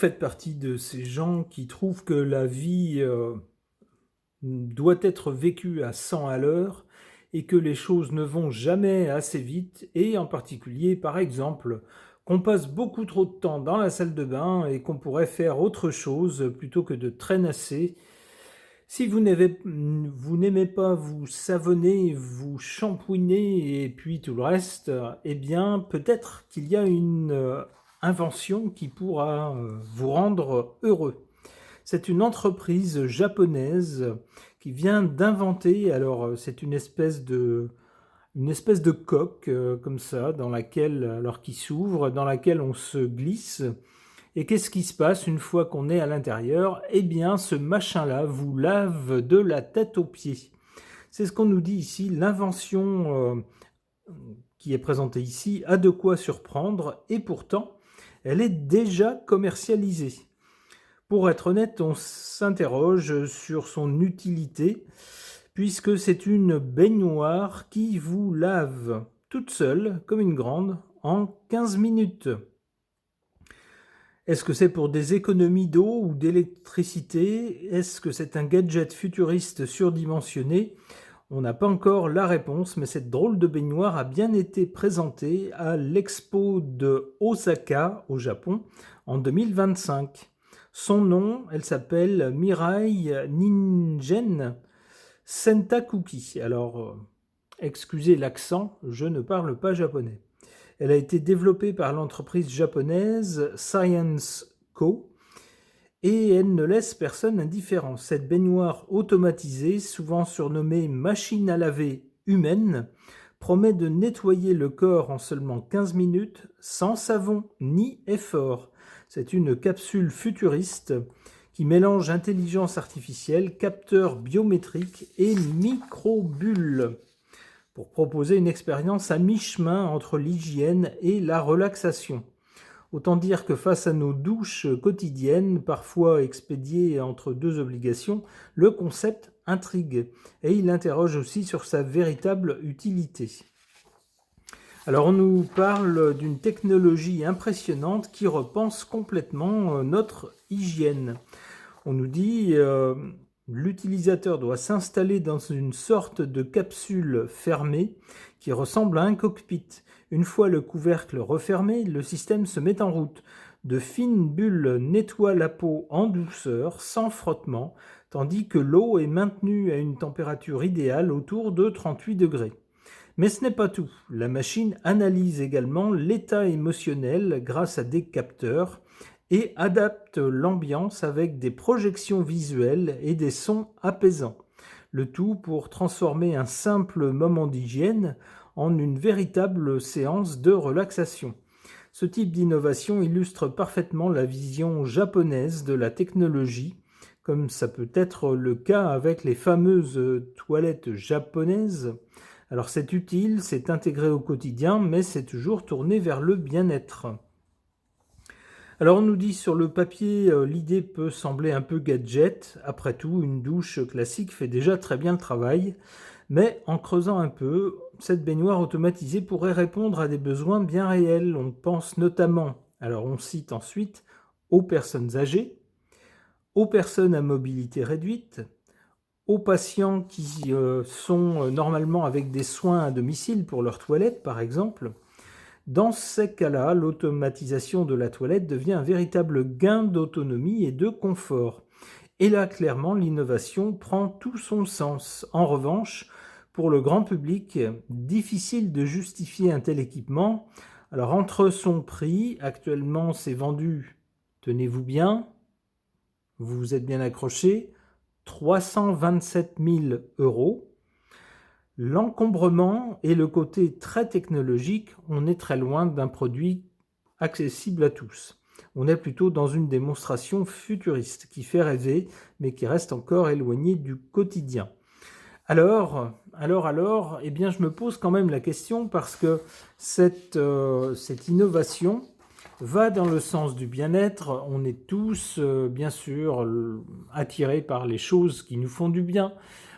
faites partie de ces gens qui trouvent que la vie doit être vécue à 100 à l'heure et que les choses ne vont jamais assez vite, et en particulier, par exemple, qu'on passe beaucoup trop de temps dans la salle de bain et qu'on pourrait faire autre chose plutôt que de traînasser. Si vous n'aimez pas vous savonner, vous shampouiner et puis tout le reste, eh bien peut-être qu'il y a une invention qui pourra vous rendre heureux. C'est une entreprise japonaise qui vient d'inventer, alors c'est une espèce de coque comme ça, dans laquelle, alors qui s'ouvre, dans laquelle on se glisse. Et qu'est-ce qui se passe une fois qu'on est à l'intérieur? Eh bien, ce machin-là vous lave de la tête aux pieds. C'est ce qu'on nous dit ici. L'invention qui est présentée ici a de quoi surprendre, et pourtant, elle est déjà commercialisée. Pour être honnête, on s'interroge sur son utilité, puisque c'est une baignoire qui vous lave toute seule, comme une grande, en 15 minutes. Est-ce que c'est pour des économies d'eau ou d'électricité? Est-ce que c'est un gadget futuriste surdimensionné? On n'a pas encore la réponse, mais cette drôle de baignoire a bien été présentée à l'expo de Osaka, au Japon, en 2025. Son nom, elle s'appelle Mirai Ningen Sentakuki. Alors, excusez l'accent, je ne parle pas japonais. Elle a été développée par l'entreprise japonaise Science Co. et elle ne laisse personne indifférent. Cette baignoire automatisée, souvent surnommée machine à laver humaine, promet de nettoyer le corps en seulement 15 minutes, sans savon ni effort. C'est une capsule futuriste qui mélange intelligence artificielle, capteurs biométriques et microbulles, pour proposer une expérience à mi-chemin entre l'hygiène et la relaxation. Autant dire que face à nos douches quotidiennes, parfois expédiées entre deux obligations, le concept intrigue, et il interroge aussi sur sa véritable utilité. Alors on nous parle d'une technologie impressionnante qui repense complètement notre hygiène. On nous dit l'utilisateur doit s'installer dans une sorte de capsule fermée qui ressemble à un cockpit. Une fois le couvercle refermé, le système se met en route. De fines bulles nettoient la peau en douceur, sans frottement, tandis que l'eau est maintenue à une température idéale autour de 38 degrés. Mais ce n'est pas tout. La machine analyse également l'état émotionnel grâce à des capteurs et adapte l'ambiance avec des projections visuelles et des sons apaisants. Le tout pour transformer un simple moment d'hygiène en une véritable séance de relaxation. Ce type d'innovation illustre parfaitement la vision japonaise de la technologie, comme ça peut être le cas avec les fameuses toilettes japonaises. Alors c'est utile, c'est intégré au quotidien, mais c'est toujours tourné vers le bien-être. Alors on nous dit sur le papier, l'idée peut sembler un peu gadget. Après tout, une douche classique fait déjà très bien le travail. Mais en creusant un peu, cette baignoire automatisée pourrait répondre à des besoins bien réels. On pense notamment, alors on cite ensuite, aux personnes âgées, aux personnes à mobilité réduite, aux patients qui sont normalement avec des soins à domicile pour leur toilette par exemple. Dans ces cas-là, l'automatisation de la toilette devient un véritable gain d'autonomie et de confort. Et là, clairement, l'innovation prend tout son sens. En revanche, pour le grand public, difficile de justifier un tel équipement. Alors, entre son prix, actuellement c'est vendu, tenez-vous bien, vous vous êtes bien accrochés, 327 000 €. L'encombrement et le côté très technologique, on est très loin d'un produit accessible à tous. On est plutôt dans une démonstration futuriste qui fait rêver, mais qui reste encore éloignée du quotidien. Alors, eh bien, je me pose quand même la question parce que cette innovation va dans le sens du bien-être. On est tous, bien sûr, attirés par les choses qui nous font du bien.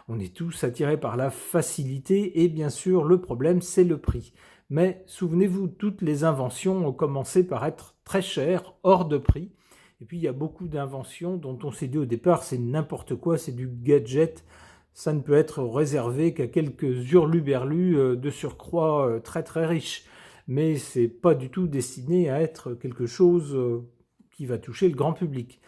On est tous attirés par la facilité et bien sûr, le problème, c'est le prix. Mais souvenez-vous, toutes les inventions ont commencé par être très chères, hors de prix. Et puis il y a beaucoup d'inventions dont on s'est dit au départ c'est n'importe quoi, c'est du gadget, ça ne peut être réservé qu'à quelques hurluberlus de surcroît très très riches. Mais c'est pas du tout destiné à être quelque chose qui va toucher le grand public.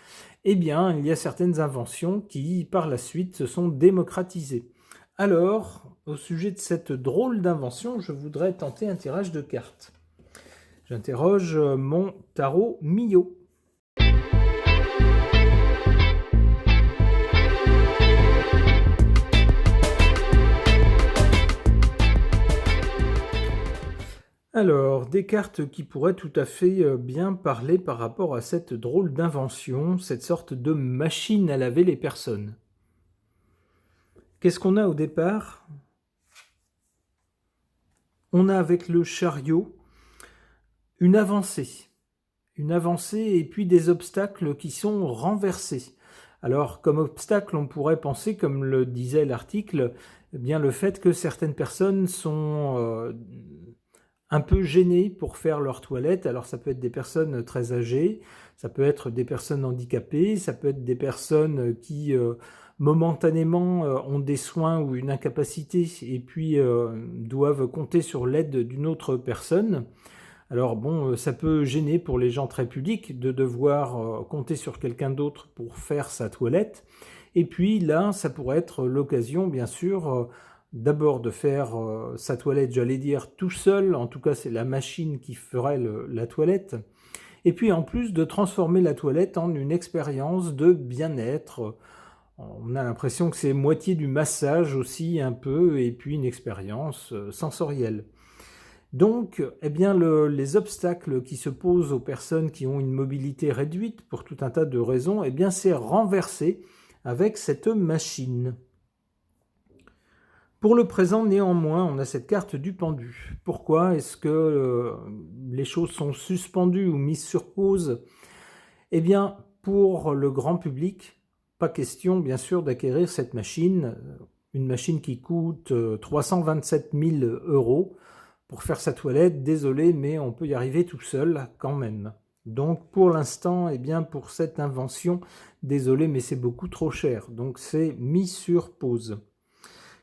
Eh bien, il y a certaines inventions qui, par la suite, se sont démocratisées. Alors, au sujet de cette drôle d'invention, je voudrais tenter un tirage de cartes. J'interroge mon tarot Mio. Alors, des cartes qui pourraient tout à fait bien parler par rapport à cette drôle d'invention, cette sorte de machine à laver les personnes. Qu'est-ce qu'on a au départ? On a avec le chariot une avancée et puis des obstacles qui sont renversés. Alors, comme obstacle, on pourrait penser, comme le disait l'article, eh bien le fait que certaines personnes sont un peu gênées pour faire leur toilette. Alors, ça peut être des personnes très âgées, ça peut être des personnes handicapées, ça peut être des personnes qui momentanément ont des soins ou une incapacité et puis doivent compter sur l'aide d'une autre personne. Alors bon, ça peut gêner pour les gens très pudiques de devoir compter sur quelqu'un d'autre pour faire sa toilette. Et puis là, ça pourrait être l'occasion, bien sûr, d'abord de faire sa toilette, j'allais dire, tout seul. En tout cas, c'est la machine qui ferait la toilette. Et puis en plus de transformer la toilette en une expérience de bien-être. On a l'impression que c'est moitié du massage aussi un peu, et puis une expérience sensorielle. Donc, eh bien, les obstacles qui se posent aux personnes qui ont une mobilité réduite pour tout un tas de raisons, eh bien, c'est renversé avec cette machine. Pour le présent, néanmoins, on a cette carte du pendu. Pourquoi est-ce que les choses sont suspendues ou mises sur pause? Eh bien, pour le grand public, pas question, bien sûr, d'acquérir cette machine, une machine qui coûte 327 000 €. Pour faire sa toilette, désolé, mais on peut y arriver tout seul quand même. Donc pour l'instant, eh bien pour cette invention, désolé, mais c'est beaucoup trop cher. Donc c'est mis sur pause.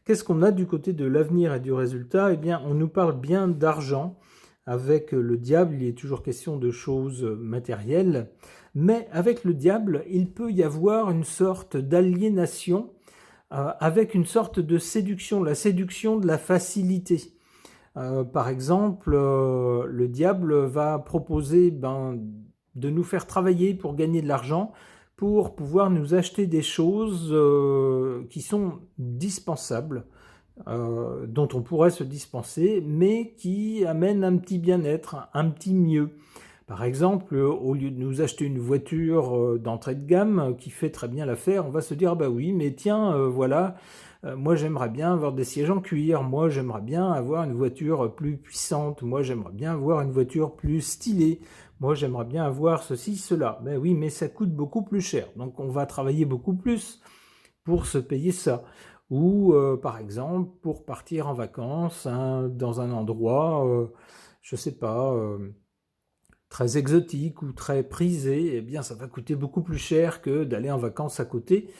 Qu'est-ce qu'on a du côté de l'avenir et du résultat? Eh bien, on nous parle bien d'argent. Avec le diable, il est toujours question de choses matérielles. Mais avec le diable, il peut y avoir une sorte d'aliénation avec une sorte de séduction, la séduction de la facilité. Par exemple, le diable va proposer de nous faire travailler pour gagner de l'argent, pour pouvoir nous acheter des choses qui sont dispensables, dont on pourrait se dispenser, mais qui amènent un petit bien-être, un petit mieux. Par exemple, au lieu de nous acheter une voiture d'entrée de gamme qui fait très bien l'affaire, on va se dire, bah oui, mais tiens, voilà, moi j'aimerais bien avoir des sièges en cuir, moi j'aimerais bien avoir une voiture plus puissante, moi j'aimerais bien avoir une voiture plus stylée, moi j'aimerais bien avoir ceci, cela. Ben oui, mais ça coûte beaucoup plus cher, donc on va travailler beaucoup plus pour se payer ça. Ou par exemple, pour partir en vacances dans un endroit, je sais pas, très exotique ou très prisé, eh bien ça va coûter beaucoup plus cher que d'aller en vacances à côté.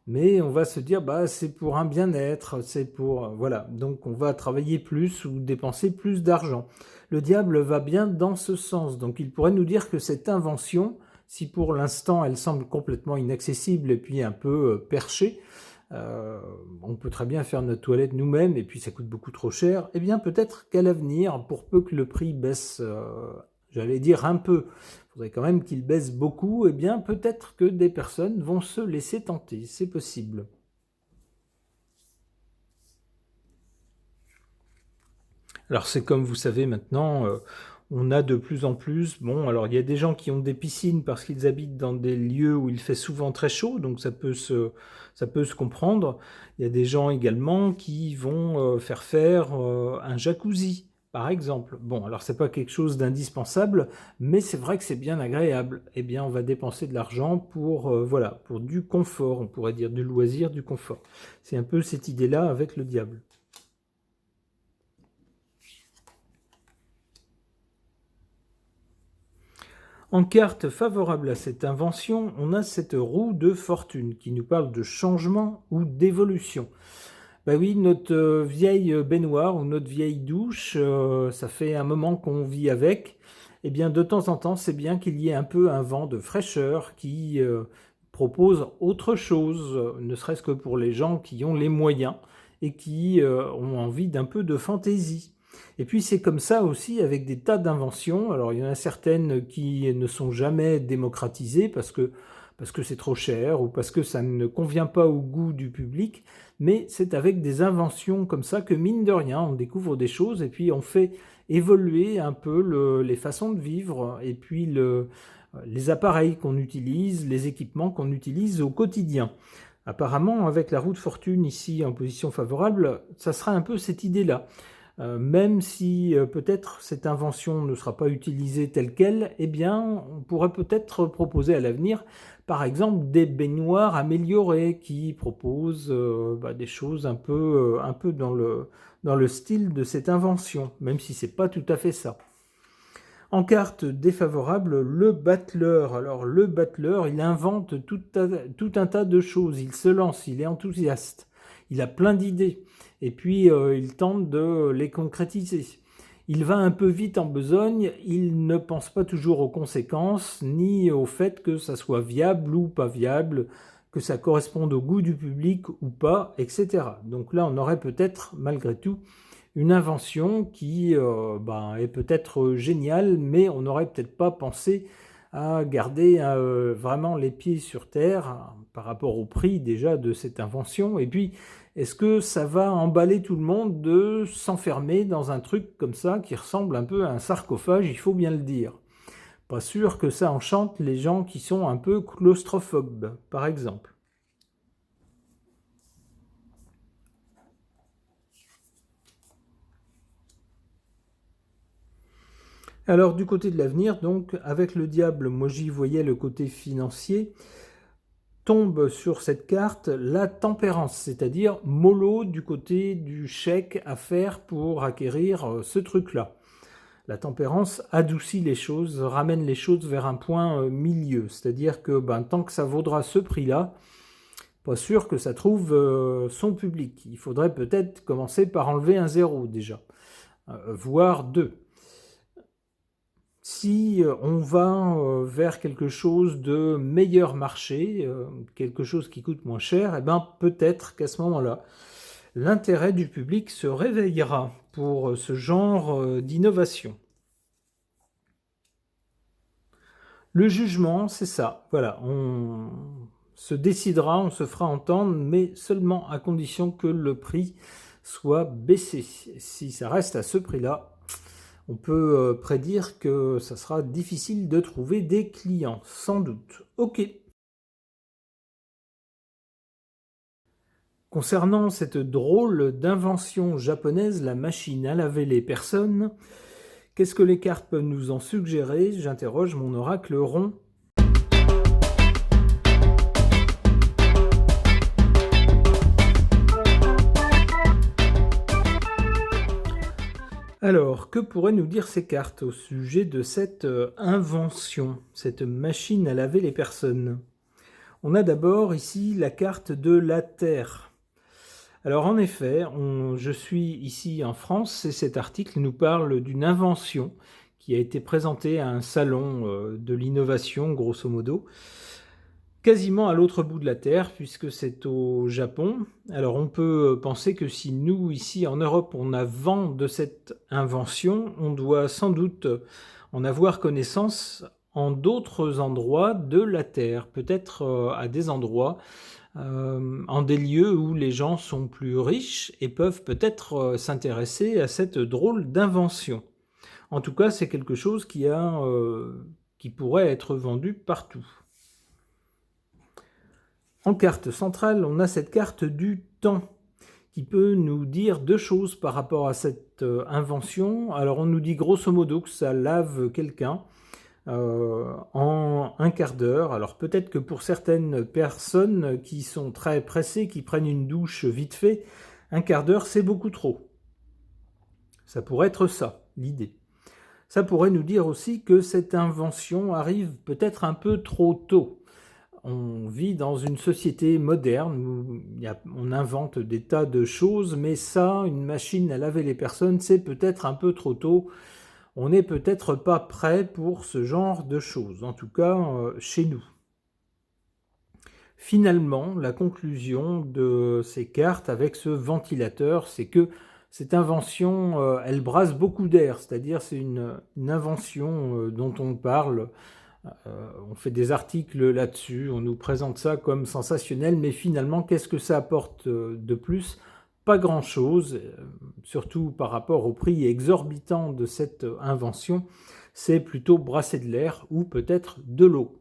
Mais on va se dire, bah, c'est pour un bien-être, c'est pour... Voilà, donc on va travailler plus ou dépenser plus d'argent. Le diable va bien dans ce sens, donc il pourrait nous dire que cette invention, si pour l'instant elle semble complètement inaccessible et puis un peu perchée, on peut très bien faire notre toilette nous-mêmes et puis ça coûte beaucoup trop cher, eh bien peut-être qu'à l'avenir, pour peu que le prix baisse, j'allais dire un peu, il faudrait quand même qu'il baisse beaucoup, eh bien peut-être que des personnes vont se laisser tenter, c'est possible. Alors c'est comme vous savez maintenant, on a de plus en plus, bon alors il y a des gens qui ont des piscines parce qu'ils habitent dans des lieux où il fait souvent très chaud, donc ça peut se comprendre. Il y a des gens également qui vont faire un jacuzzi, par exemple. Bon alors c'est pas quelque chose d'indispensable, mais c'est vrai que c'est bien agréable. Eh bien on va dépenser de l'argent pour, voilà, pour du confort, on pourrait dire du loisir, du confort. C'est un peu cette idée-là avec le diable. En carte favorable à cette invention, on a cette roue de fortune qui nous parle de changement ou d'évolution. Bah oui, notre vieille baignoire ou notre vieille douche, ça fait un moment qu'on vit avec. Eh bien, de temps en temps, c'est bien qu'il y ait un peu un vent de fraîcheur qui propose autre chose, ne serait-ce que pour les gens qui ont les moyens et qui ont envie d'un peu de fantaisie. Et puis c'est comme ça aussi avec des tas d'inventions. Alors il y en a certaines qui ne sont jamais démocratisées parce que c'est trop cher ou parce que ça ne convient pas au goût du public, mais c'est avec des inventions comme ça que mine de rien on découvre des choses et puis on fait évoluer un peu les façons de vivre et puis les appareils qu'on utilise, les équipements qu'on utilise au quotidien. Apparemment, avec la roue de fortune ici en position favorable, ça sera un peu cette idée-là. Même si peut-être cette invention ne sera pas utilisée telle qu'elle, eh bien, on pourrait peut-être proposer à l'avenir, par exemple, des baignoires améliorées qui proposent des choses un peu dans le style de cette invention, même si c'est pas tout à fait ça. En carte défavorable, le battleur. Alors le battleur, il invente tout un tas de choses, il se lance, il est enthousiaste, il a plein d'idées, et puis il tente de les concrétiser. Il va un peu vite en besogne, il ne pense pas toujours aux conséquences, ni au fait que ça soit viable ou pas viable, que ça corresponde au goût du public ou pas, etc. Donc là, on aurait peut-être, malgré tout, une invention qui est peut-être géniale, mais on n'aurait peut-être pas pensé à garder vraiment les pieds sur terre par rapport au prix déjà de cette invention. Et puis, est-ce que ça va emballer tout le monde de s'enfermer dans un truc comme ça qui ressemble un peu à un sarcophage, il faut bien le dire. Pas sûr que ça enchante les gens qui sont un peu claustrophobes, par exemple. Alors du côté de l'avenir, donc avec le diable, moi j'y voyais le côté financier, tombe sur cette carte la tempérance, c'est-à-dire mollo du côté du chèque à faire pour acquérir ce truc-là. La tempérance adoucit les choses, ramène les choses vers un point milieu, c'est-à-dire que tant que ça vaudra ce prix-là, pas sûr que ça trouve son public. Il faudrait peut-être commencer par enlever un zéro déjà, voire deux. Si on va vers quelque chose de meilleur marché, quelque chose qui coûte moins cher, eh ben peut-être qu'à ce moment-là, l'intérêt du public se réveillera pour ce genre d'innovation. Le jugement, c'est ça. Voilà, on se décidera, on se fera entendre, mais seulement à condition que le prix soit baissé. Si ça reste à ce prix-là, on peut prédire que ça sera difficile de trouver des clients, sans doute. Ok. Concernant cette drôle d'invention japonaise, la machine à laver les personnes, qu'est-ce que les cartes peuvent nous en suggérer? J'interroge mon oracle rond. Alors, que pourraient nous dire ces cartes au sujet de cette invention, cette machine à laver les personnes? On a d'abord ici la carte de la Terre. Alors en effet, je suis ici en France et cet article nous parle d'une invention qui a été présentée à un salon de l'innovation, grosso modo, quasiment à l'autre bout de la Terre, puisque c'est au Japon. Alors on peut penser que si nous, ici en Europe, on a vent de cette invention, on doit sans doute en avoir connaissance en d'autres endroits de la Terre, peut-être à des endroits, en des lieux où les gens sont plus riches et peuvent peut-être s'intéresser à cette drôle d'invention. En tout cas, c'est quelque chose qui pourrait être vendu partout. En carte centrale, on a cette carte du temps qui peut nous dire deux choses par rapport à cette invention. Alors on nous dit grosso modo que ça lave quelqu'un en un quart d'heure. Alors peut-être que pour certaines personnes qui sont très pressées, qui prennent une douche vite fait, un quart d'heure c'est beaucoup trop. Ça pourrait être ça, l'idée. Ça pourrait nous dire aussi que cette invention arrive peut-être un peu trop tôt. On vit dans une société moderne où on invente des tas de choses, mais ça, une machine à laver les personnes, c'est peut-être un peu trop tôt. On n'est peut-être pas prêt pour ce genre de choses, en tout cas chez nous. Finalement, la conclusion de ces cartes avec ce ventilateur, c'est que cette invention, elle brasse beaucoup d'air, c'est-à-dire c'est une invention dont on parle, on fait des articles là-dessus, on nous présente ça comme sensationnel, mais finalement, qu'est-ce que ça apporte de plus? Pas grand-chose, surtout par rapport au prix exorbitant de cette invention, c'est plutôt brasser de l'air ou peut-être de l'eau.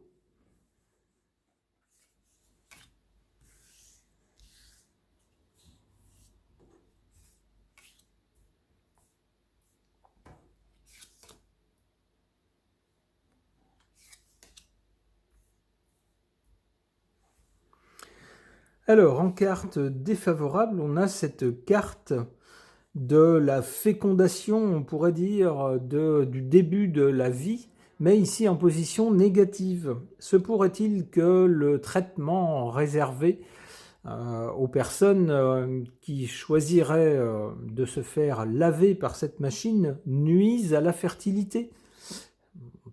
Alors, en carte défavorable, on a cette carte de la fécondation, on pourrait dire, du début de la vie, mais ici en position négative. Se pourrait-il que le traitement réservé aux personnes qui choisiraient de se faire laver par cette machine nuise à la fertilité?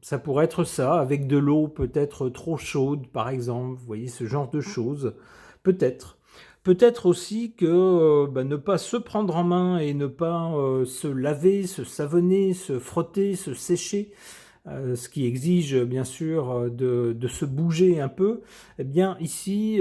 Ça pourrait être ça, avec de l'eau peut-être trop chaude, par exemple, vous voyez, ce genre de choses. Peut-être. Peut-être aussi que ne pas se prendre en main et ne pas se laver, se savonner, se frotter, se sécher, ce qui exige bien sûr de se bouger un peu, eh bien ici,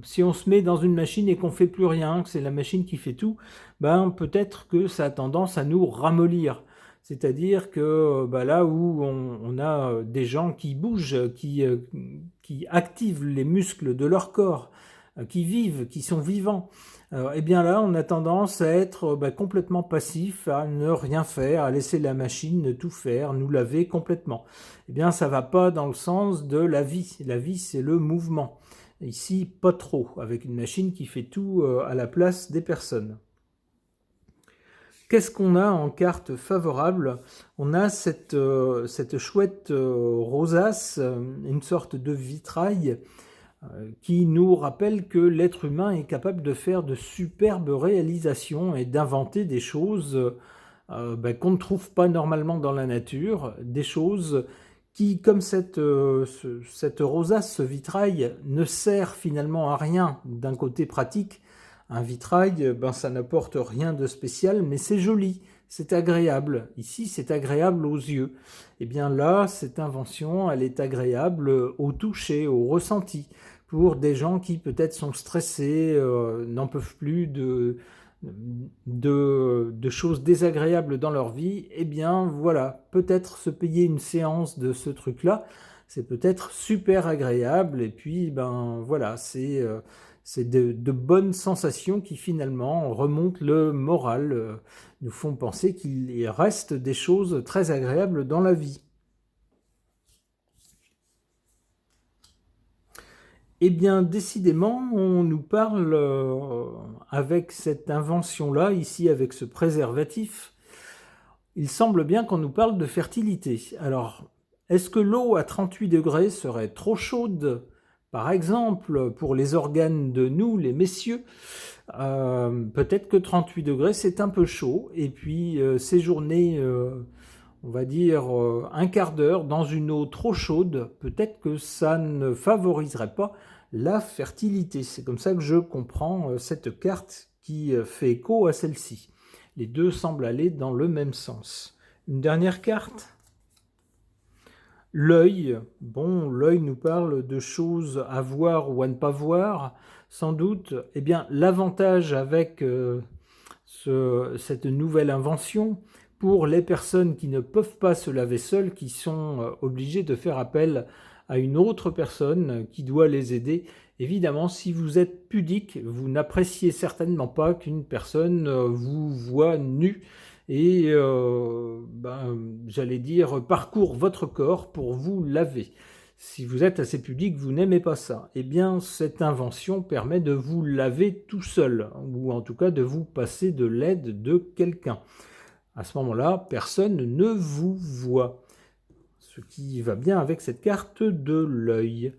si on se met dans une machine et qu'on fait plus rien, que c'est la machine qui fait tout, ben peut-être que ça a tendance à nous ramollir. C'est-à-dire que là où on a des gens qui bougent, qui activent les muscles de leur corps, qui vivent, qui sont vivants, eh bien là, on a tendance à être complètement passif, à ne rien faire, à laisser la machine tout faire, nous laver complètement. Eh bien, ça va pas dans le sens de la vie. La vie, c'est le mouvement. Ici, pas trop, avec une machine qui fait tout à la place des personnes. Qu'est-ce qu'on a en carte favorable? On a cette chouette rosace, une sorte de vitrail qui nous rappelle que l'être humain est capable de faire de superbes réalisations et d'inventer des choses qu'on ne trouve pas normalement dans la nature, des choses qui, comme cette rosace, ce vitrail, ne sert finalement à rien d'un côté pratique. Un vitrail, ça n'apporte rien de spécial, mais c'est joli, c'est agréable. Ici, c'est agréable aux yeux. Et bien là, cette invention, elle est agréable au toucher, au ressenti, pour des gens qui peut-être sont stressés, n'en peuvent plus de choses désagréables dans leur vie. Eh bien voilà, peut-être se payer une séance de ce truc-là, c'est peut-être super agréable. Et puis, voilà, c'est de bonnes sensations qui finalement remontent le moral, nous font penser qu'il reste des choses très agréables dans la vie. Eh bien, décidément, on nous parle avec cette invention-là, ici avec ce préservatif, il semble bien qu'on nous parle de fertilité. Alors, est-ce que l'eau à 38 degrés serait trop chaude, par exemple, pour les organes de nous, les messieurs? Peut-être que 38 degrés, c'est un peu chaud. Et puis, séjourner, on va dire, un quart d'heure dans une eau trop chaude, peut-être que ça ne favoriserait pas la fertilité. C'est comme ça que je comprends cette carte qui fait écho à celle-ci. Les deux semblent aller dans le même sens. Une dernière carte. L'œil. Bon, l'œil nous parle de choses à voir ou à ne pas voir, sans doute. Eh bien, l'avantage avec cette nouvelle invention, pour les personnes qui ne peuvent pas se laver seules, qui sont obligées de faire appel à une autre personne qui doit les aider. Évidemment, si vous êtes pudique, vous n'appréciez certainement pas qu'une personne vous voit nu et, j'allais dire, parcourt votre corps pour vous laver. Si vous êtes assez pudique, vous n'aimez pas ça. Eh bien, cette invention permet de vous laver tout seul, ou en tout cas de vous passer de l'aide de quelqu'un. À ce moment-là, personne ne vous voit, ce qui va bien avec cette carte de l'œil.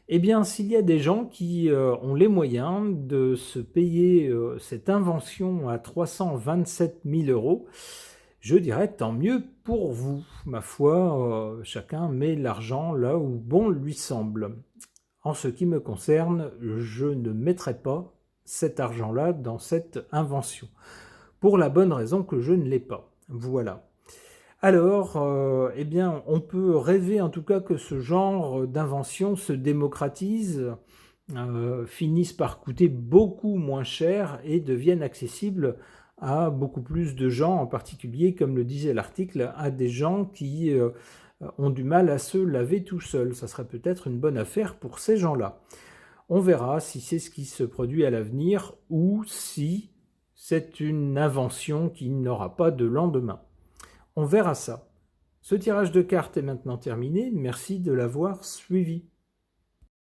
Eh bien, s'il y a des gens qui ont les moyens de se payer cette invention à 327 000 euros, je dirais tant mieux pour vous. Ma foi, chacun met l'argent là où bon lui semble. En ce qui me concerne, je ne mettrai pas cet argent-là dans cette invention, pour la bonne raison que je ne l'ai pas. Voilà. Alors, eh bien, on peut rêver en tout cas que ce genre d'invention se démocratise, finisse par coûter beaucoup moins cher et deviennent accessibles à beaucoup plus de gens, en particulier, comme le disait l'article, à des gens qui ont du mal à se laver tout seuls. Ça serait peut-être une bonne affaire pour ces gens-là. On verra si c'est ce qui se produit à l'avenir ou si c'est une invention qui n'aura pas de lendemain. On verra ça. Ce tirage de cartes est maintenant terminé. Merci de l'avoir suivi.